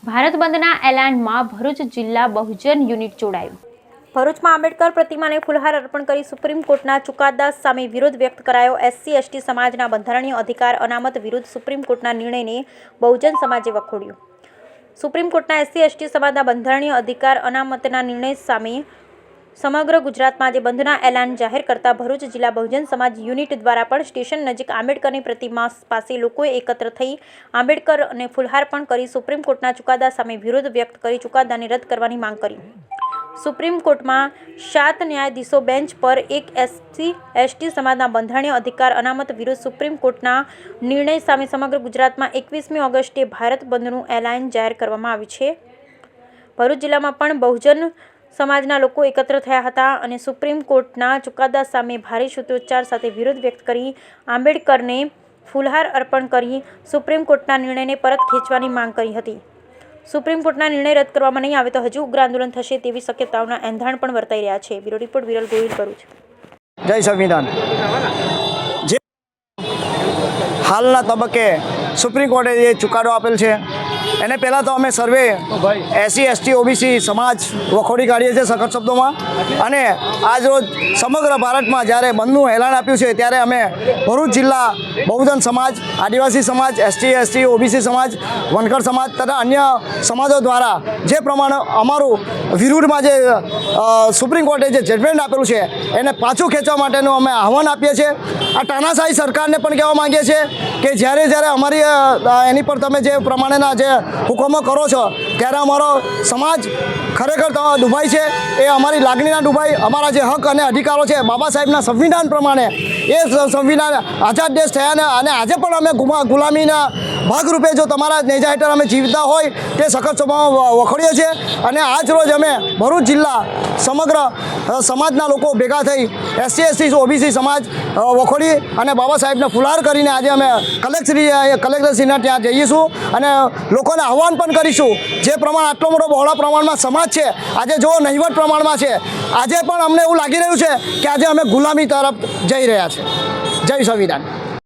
ભારત બંધના એલાનમાં ભરૂચ જિલ્લા બહુજન યુનિટ જોડાયું। ભરૂચમાં આંબેડકર પ્રતિમાને ફૂલહાર અર્પણ કરી સુપ્રીમ કોર્ટના ચુકાદા સામે વિરોધ વ્યક્ત કરાયો। SC/ST સમાજના બંધારણીય અધિકાર અનામત વિરુદ્ધ સુપ્રીમ કોર્ટના નિર્ણયને બહુજન સમાજે વખોડ્યો। સુપ્રીમ કોર્ટના SC/ST સમાજના બંધારણીય અધિકાર અનામતના નિર્ણય સામે સમગ્ર ગુજરાતમાં આજે બંધના એલાન જાહેર કરતા ભરૂચ જિલ્લા બહુજન સમાજ યુનિટ દ્વારા પણ સ્ટેશન નજીક આંબેડકરની પ્રતિમા પાસે લોકોએ એકત્ર થઈ આંબેડકરને ફૂલહાર પણ કરી સુપ્રીમ કોર્ટના ચુકાદા સામે વિરોધ વ્યક્ત કરી ચુકાદાને રદ કરવાની માંગ કરી। સુપ્રીમ કોર્ટમાં 7 ન્યાયાધીશો બેન્ચ પર એક SC/ST સમાજના બંધારણીય અધિકાર અનામત વિરુદ્ધ સુપ્રીમ કોર્ટના નિર્ણય સામે સમગ્ર ગુજરાતમાં 21મી ઓગસ્ટે ભારત બંધનું એલાન જાહેર કરવામાં આવ્યું છે। ભરૂચ જિલ્લામાં પણ બહુજન સમાજના લોકો એકત્ર થયા હતા અને સુપ્રીમ કોર્ટના ચુકાદા સામે ભારે સૂત્રોચ્ચાર સાથે વિરોધ વ્યક્ત કરી આંબેડકરને ફૂલહાર અર્પણ કરી સુપ્રીમ કોર્ટના નિર્ણયને પરત ખેંચવાની માંગ કરી હતી। સુપ્રીમ કોર્ટના નિર્ણય રદ કરવામાં નહીં આવે તો હજુ ઉગ્ર આંદોલન થશે તેવી શક્યતાઓના એંધાણ પણ વર્તાઈ રહ્યા છે। Bureau report Viral Gohil, Bharuch. જય સંવિધાન। જે હાલના તબક્કે સુપ્રીમ કોર્ટે જે ચુકાદો આપેલ છે એને પહેલાં તો અમે સર્વે SC/ST OBC સમાજ વખોડી કાઢીએ છીએ સખત શબ્દોમાં। અને આજરોજ સમગ્ર ભારતમાં જ્યારે બંધનું એલાન આપ્યું છે ત્યારે અમે ભરૂચ જિલ્લા બહુજન સમાજ, આદિવાસી સમાજ, SC/ST OBC સમાજ, વનકર સમાજ તથા અન્ય સમાજો દ્વારા જે પ્રમાણે અમારું વિરુદ્ધમાં જે સુપ્રીમ કોર્ટે જે જજમેન્ટ આપેલું છે એને પાછું ખેંચવા માટેનું અમે આહવાન આપીએ છીએ। આ તાનાશાહી સરકારને પણ કહેવા માંગીએ છીએ કે જ્યારે અમારી એની પર તમે જે પ્રમાણેના જે હુકમો કરો છો ત્યારે અમારો સમાજ ખરેખર ડૂબાય છે। એ અમારી લાગણીના ડૂબાય, અમારા જે હક અને અધિકારો છે બાબા સાહેબના સંવિધાન પ્રમાણે એ સંવિધાન આઝાદ દેશ થયા અને આજે પણ અમે ગુલામીના ભાગરૂપે જો તમારા નેજા હેઠળ અમે જીવતા હોય તે સખત સભામાં વખોડીએ છીએ। અને આજ રોજ અમે ભરૂચ જિલ્લા સમગ્ર સમાજના લોકો ભેગા થઈ SC/ST OBC સમાજ વખોડી અને બાબા સાહેબને ફુલહાર કરીને આજે અમે કલેક્ટરશ્રીના ત્યાં જઈશું અને લોકોને આહવાન પણ કરીશું જે પ્રમાણે આટલો મોટો બહોળા પ્રમાણમાં સમાજ છે આજે જો નહિવત પ્રમાણમાં છે આજે પણ અમને એવું લાગી રહ્યું છે કે આજે અમે ગુલામી તરફ જઈ રહ્યા છીએ। જય સંવિધાન।